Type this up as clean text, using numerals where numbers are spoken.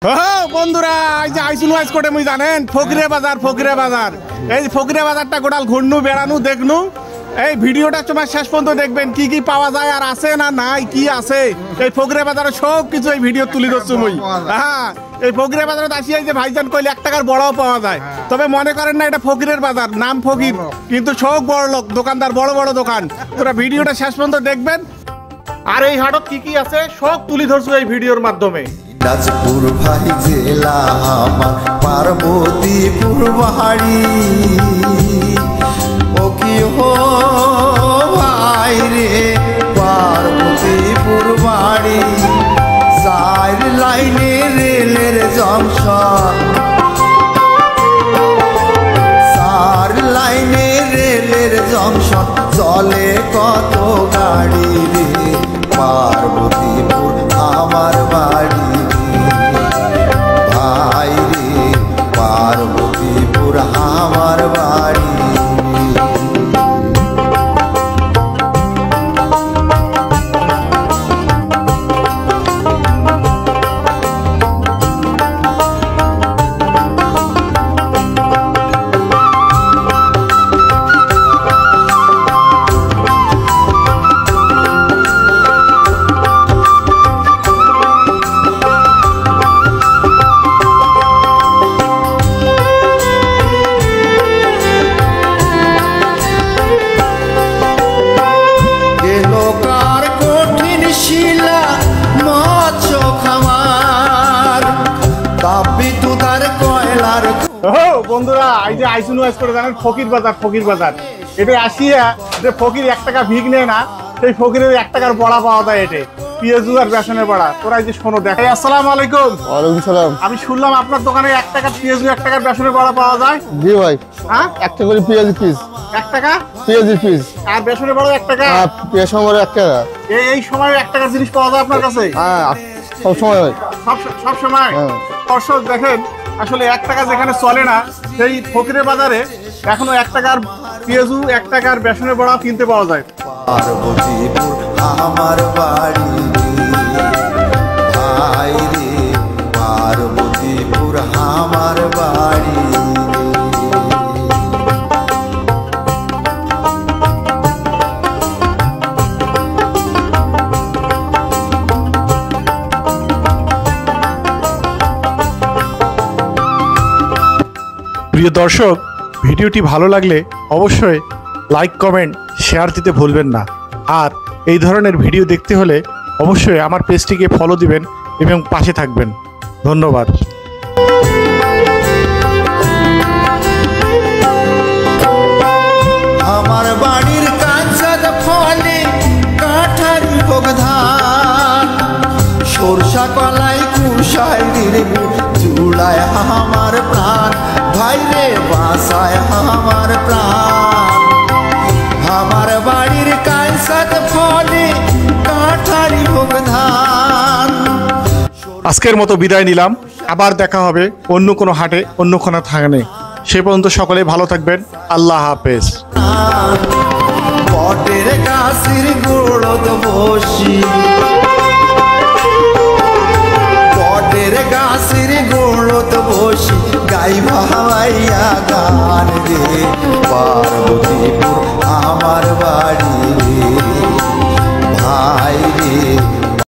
বন্ধুরা এই যে আইসুন ওয়াইজ কোটে মুই জানেন ফকিরে বাজার এই ফকিরে বাজারটা গোটাল ঘুরনু বেড়ানু দেখনু এই ভিডিওটা তোমার শেষ পর্যন্ত দেখবেন কি কি পাওয়া যায় আর আছে না নাই কি আছে এই ফকিরে বাজারে সব কিছু এই ভিডিও তুলি ধরছি মুই। হ্যাঁ এই ফকিরে বাজারে আসিয়াই যে ভাইজান কইলে 1 টাকার বড়াও পাওয়া যায়, তবে মনে করেন না এটা ফকিরের বাজার, নাম ফকির কিন্তু সব বড় লোক দোকানদার, বড় বড় দোকান। তোরা ভিডিওটা শেষ পর্যন্ত দেখবেন আর এই হাটত কি কি আছে সব তুলি ধরছো এই ভিডিওর মাধ্যমে। দিনাজপুর ভাই জেলা আমার পার্বতীপুর বাড়ি, ও কি হো ভাই রে পার্বতীপুর বাড়ি, 4 লাইনে রেলের জংশন, 4 লাইনে রেলের জংশন, চলে কত গাড়ি রে পার্বতীপুর আমার বাড়ি, ভাই রে পার্বতীপুর আমার বাড়ি। বন্ধুরা এই যে আইসুন ওয়াইজ করে জানেন ফকির বাজার এটা আসিয়া যে ফকির 1 টাকা ভিক নেয় না, সেই ফকিরের 1 টাকার বড়া পাওয়া যায় এটে পেঁয়াজু আর বেসনের বড়া। তোরা এই যে শোনো দেখ। আসসালামু আলাইকুম। ওয়ালাইকুম সালাম। আমি শুনলাম আপনার দোকানে 1 টাকার পেঁয়াজু 1 টাকার বেসনের বড়া পাওয়া যায়। জি ভাই। হ্যাঁ 1 টাকা করে পেঁয়াজ পিস, 1 টাকা পেঁয়াজ পিস আর বেসনের বড়া 1 টাকা। পেঁয়াজ বড়া 1 টাকা। এই সময় 1 টাকার জিনিস পাওয়া যায় আপনার কাছে? হ্যাঁ সব সময় ভাই, সব সময়। দর্শক দেখেন আসলে 1 টাকা যেখানে চলে না সেই ফকিরের বাজারে এখনো 1 টাকার পেঁয়াজু 1 টাকার বেসনের বড়া কিনতে পাওয়া যায়। পার্বতীপুর আমার বাড়ি, ভাই রে পার্বতীপুর আমার বাড়ি। প্রিয় দর্শক, ভিডিওটি ভালো লাগলে অবশ্যই লাইক কমেন্ট শেয়ার দিতে ভুলবেন না, আর এই ধরনের ভিডিও দেখতে হলে অবশ্যই আমার পেজটিকে ফলো দিবেন এবং পাশে থাকবেন। ধন্যবাদ। আমার বাড়ির কাঁচার ফলে কাঠারি ভোগ ধান, সরষা কলাই কুশায় দিরবু চুড়ায় আমার প্রাণ, ভাই রে বাসায় আমার প্রাণ। আমার বাড়ির কাঁচার ফলে কাঠারি ভোগ ধান। আজকের মতো বিদায় নিলাম, আবার দেখা হবে অন্য কোনো হাটে অন্য কোনো থাকনে। সে পর্যন্ত সকলে ভালো থাকবেন। আল্লাহ হাফেজ। বটের গাছের গোড়ত বসি